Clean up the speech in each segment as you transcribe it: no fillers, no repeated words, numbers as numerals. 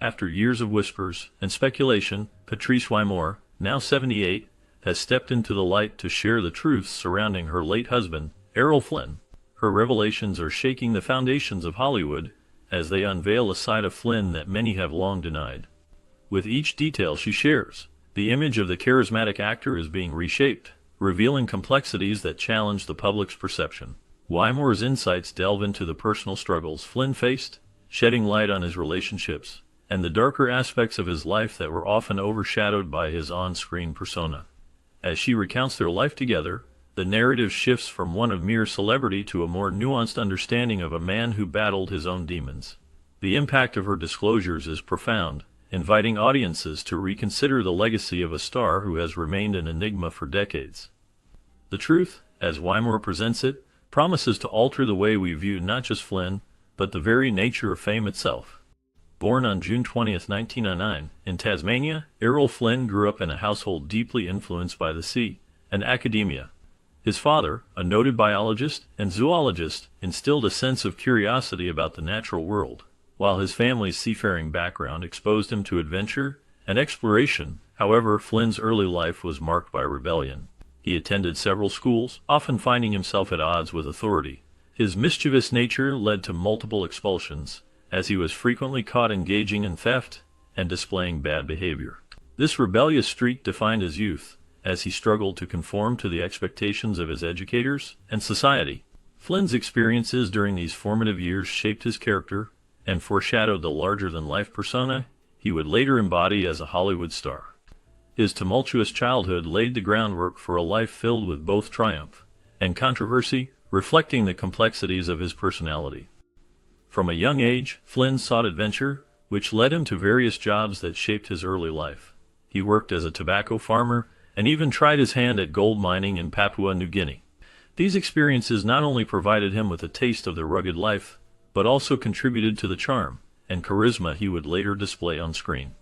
After years of whispers and speculation, Patrice Wymore, now 78, has stepped into the light to share the truths surrounding her late husband, Errol Flynn. Her revelations are shaking the foundations of Hollywood as they unveil a side of Flynn that many have long denied. With each detail she shares, the image of the charismatic actor is being reshaped, revealing complexities that challenge the public's perception. Wymore's insights delve into the personal struggles Flynn faced, shedding light on his relationships and the darker aspects of his life that were often overshadowed by his on-screen persona. As she recounts their life together, the narrative shifts from one of mere celebrity to a more nuanced understanding of a man who battled his own demons. The impact of her disclosures is profound, inviting audiences to reconsider the legacy of a star who has remained an enigma for decades. The truth, as Wymore presents it, promises to alter the way we view not just Flynn, but the very nature of fame itself. Born on June 20, 1909, in Tasmania, Errol Flynn grew up in a household deeply influenced by the sea and academia. His father, a noted biologist and zoologist, instilled a sense of curiosity about the natural world, while his family's seafaring background exposed him to adventure and exploration. However, Flynn's early life was marked by rebellion. He attended several schools, often finding himself at odds with authority. His mischievous nature led to multiple expulsions, as he was frequently caught engaging in theft and displaying bad behavior. This rebellious streak defined his youth, as he struggled to conform to the expectations of his educators and society. Flynn's experiences during these formative years shaped his character and foreshadowed the larger-than-life persona he would later embody as a Hollywood star. His tumultuous childhood laid the groundwork for a life filled with both triumph and controversy, reflecting the complexities of his personality. From a young age, Flynn sought adventure, which led him to various jobs that shaped his early life. He worked as a tobacco farmer and even tried his hand at gold mining in Papua New Guinea. These experiences not only provided him with a taste of the rugged life, but also contributed to the charm and charisma he would later display on screen.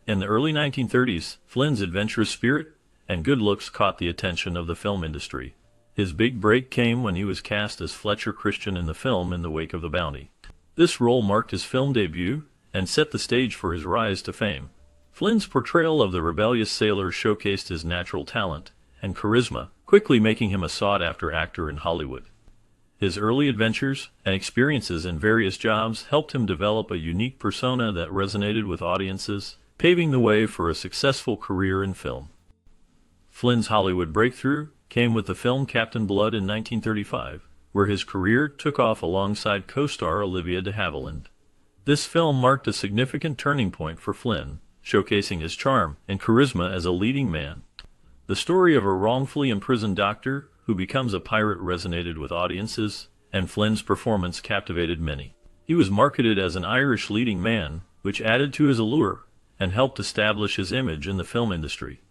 In the early 1930s, Flynn's adventurous spirit and good looks caught the attention of the film industry. His big break came when he was cast as Fletcher Christian in the film In the Wake of the Bounty. This role marked his film debut and set the stage for his rise to fame. Flynn's portrayal of the rebellious sailor showcased his natural talent and charisma, quickly making him a sought-after actor in Hollywood. His early adventures and experiences in various jobs helped him develop a unique persona that resonated with audiences, paving the way for a successful career in film. Flynn's Hollywood breakthrough came with the film Captain Blood in 1935, where his career took off alongside co-star Olivia de Havilland. This film marked a significant turning point for Flynn, showcasing his charm and charisma as a leading man. The story of a wrongfully imprisoned doctor who becomes a pirate resonated with audiences, and Flynn's performance captivated many. He was marketed as an Irish leading man, which added to his allure and helped establish his image in the film industry.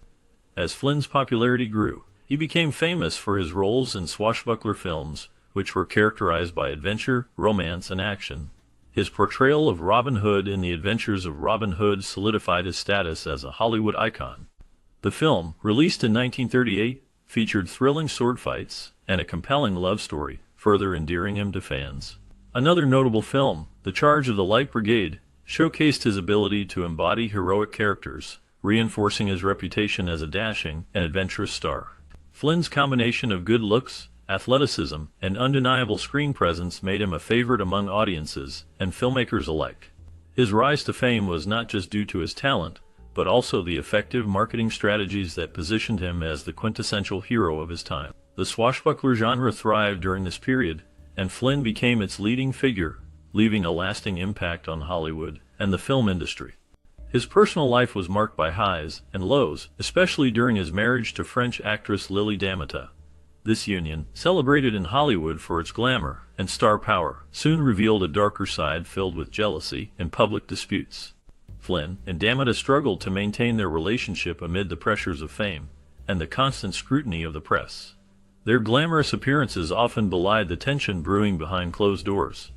As Flynn's popularity grew, he became famous for his roles in swashbuckler films, which were characterized by adventure, romance, and action. His portrayal of Robin Hood in The Adventures of Robin Hood solidified his status as a Hollywood icon. The film, released in 1938, featured thrilling sword fights and a compelling love story, further endearing him to fans. Another notable film, The Charge of the Light Brigade, showcased his ability to embody heroic characters, reinforcing his reputation as a dashing and adventurous star. Flynn's combination of good looks, athleticism, and undeniable screen presence made him a favorite among audiences and filmmakers alike. His rise to fame was not just due to his talent, but also the effective marketing strategies that positioned him as the quintessential hero of his time. The swashbuckler genre thrived during this period, and Flynn became its leading figure, leaving a lasting impact on Hollywood and the film industry. His personal life was marked by highs and lows, especially during his marriage to French actress Lily Damata. This union, celebrated in Hollywood for its glamour and star power, soon revealed a darker side filled with jealousy and public disputes. Flynn and Damata struggled to maintain their relationship amid the pressures of fame and the constant scrutiny of the press. Their glamorous appearances often belied the tension brewing behind closed doors.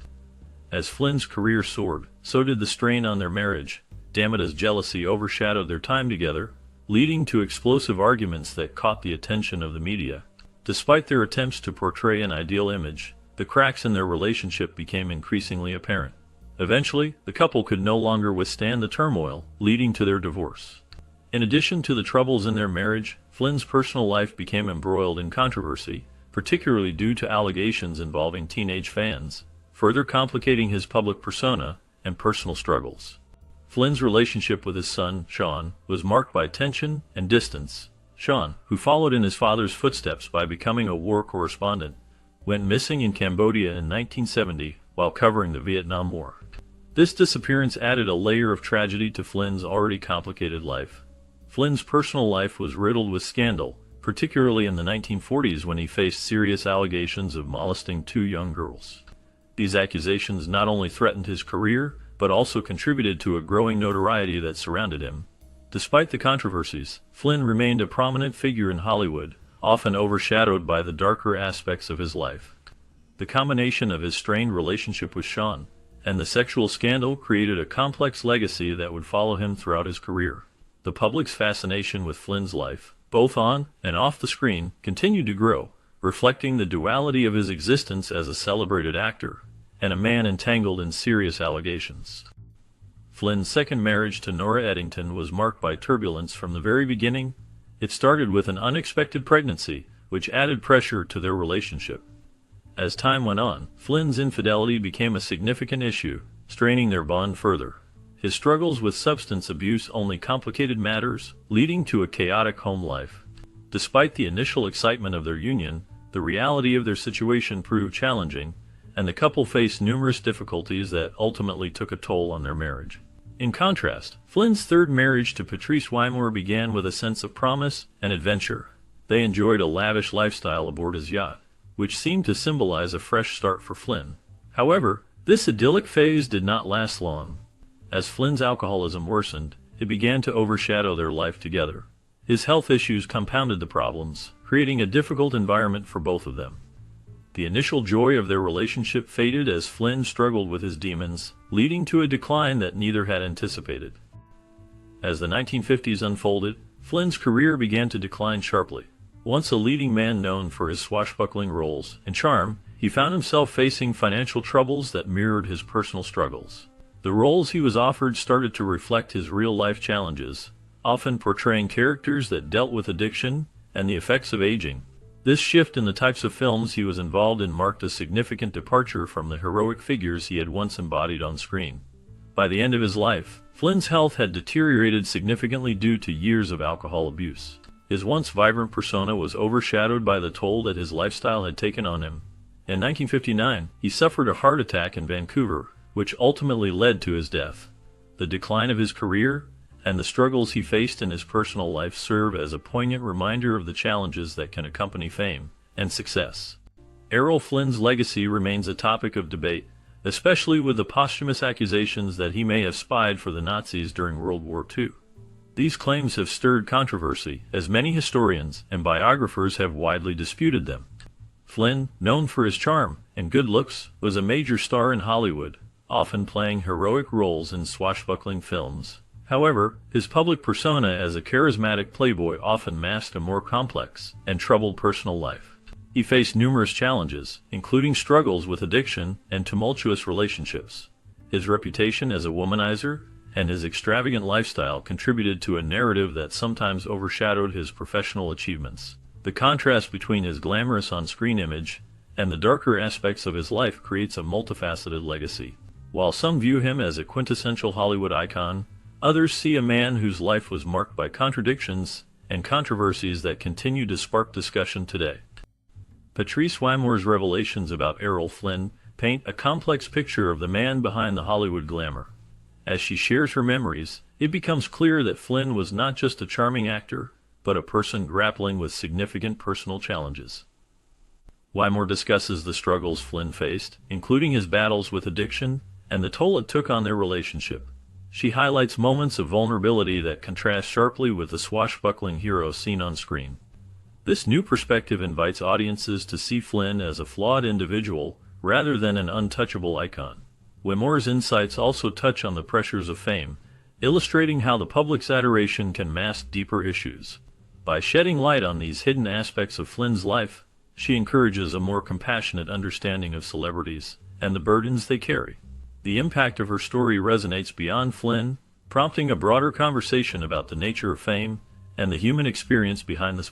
As Flynn's career soared, so did the strain on their marriage. Damata's jealousy overshadowed their time together, leading to explosive arguments that caught the attention of the media. Despite their attempts to portray an ideal image, the cracks in their relationship became increasingly apparent. Eventually, the couple could no longer withstand the turmoil, leading to their divorce. In addition to the troubles in their marriage, Flynn's personal life became embroiled in controversy, particularly due to allegations involving teenage fans, further complicating his public persona and personal struggles. Flynn's relationship with his son, Sean, was marked by tension and distance. Sean, who followed in his father's footsteps by becoming a war correspondent, went missing in Cambodia in 1970 while covering the Vietnam War. This disappearance added a layer of tragedy to Flynn's already complicated life. Flynn's personal life was riddled with scandal, particularly in the 1940s when he faced serious allegations of molesting two young girls. These accusations not only threatened his career, but also contributed to a growing notoriety that surrounded him. Despite the controversies, Flynn remained a prominent figure in Hollywood, often overshadowed by the darker aspects of his life. The combination of his strained relationship with Sean and the sexual scandal created a complex legacy that would follow him throughout his career. The public's fascination with Flynn's life, both on and off the screen, continued to grow, reflecting the duality of his existence as a celebrated actor and a man entangled in serious allegations. Flynn's second marriage to Nora Eddington was marked by turbulence from the very beginning. It started with an unexpected pregnancy, which added pressure to their relationship. As time went on, Flynn's infidelity became a significant issue, straining their bond further. His struggles with substance abuse only complicated matters, leading to a chaotic home life. Despite the initial excitement of their union, the reality of their situation proved challenging, and the couple faced numerous difficulties that ultimately took a toll on their marriage. In contrast, Flynn's third marriage to Patrice Wymore began with a sense of promise and adventure. They enjoyed a lavish lifestyle aboard his yacht, which seemed to symbolize a fresh start for Flynn. However, this idyllic phase did not last long. As Flynn's alcoholism worsened, it began to overshadow their life together. His health issues compounded the problems, creating a difficult environment for both of them. The initial joy of their relationship faded as Flynn struggled with his demons, leading to a decline that neither had anticipated. As the 1950s unfolded, Flynn's career began to decline sharply. Once a leading man known for his swashbuckling roles and charm, he found himself facing financial troubles that mirrored his personal struggles. The roles he was offered started to reflect his real-life challenges, often portraying characters that dealt with addiction and the effects of aging. This shift in the types of films he was involved in marked a significant departure from the heroic figures he had once embodied on screen. By the end of his life, Flynn's health had deteriorated significantly due to years of alcohol abuse. His once vibrant persona was overshadowed by the toll that his lifestyle had taken on him. In 1959, he suffered a heart attack in Vancouver, which ultimately led to his death. The decline of his career and the struggles he faced in his personal life serve as a poignant reminder of the challenges that can accompany fame and success. Errol Flynn's legacy remains a topic of debate, especially with the posthumous accusations that he may have spied for the Nazis during World War II. These claims have stirred controversy, as many historians and biographers have widely disputed them. Flynn, known for his charm and good looks, was a major star in Hollywood, often playing heroic roles in swashbuckling films. However, his public persona as a charismatic playboy often masked a more complex and troubled personal life. He faced numerous challenges, including struggles with addiction and tumultuous relationships. His reputation as a womanizer and his extravagant lifestyle contributed to a narrative that sometimes overshadowed his professional achievements. The contrast between his glamorous on-screen image and the darker aspects of his life creates a multifaceted legacy. While some view him as a quintessential Hollywood icon, others see a man whose life was marked by contradictions and controversies that continue to spark discussion today. Patrice Wymore's revelations about Errol Flynn paint a complex picture of the man behind the Hollywood glamour. As she shares her memories, it becomes clear that Flynn was not just a charming actor, but a person grappling with significant personal challenges. Wymore discusses the struggles Flynn faced, including his battles with addiction and the toll it took on their relationship. She highlights moments of vulnerability that contrast sharply with the swashbuckling hero seen on screen. This new perspective invites audiences to see Flynn as a flawed individual rather than an untouchable icon. Wymore's insights also touch on the pressures of fame, illustrating how the public's adoration can mask deeper issues. By shedding light on these hidden aspects of Flynn's life, she encourages a more compassionate understanding of celebrities and the burdens they carry. The impact of her story resonates beyond Flynn, prompting a broader conversation about the nature of fame and the human experience behind the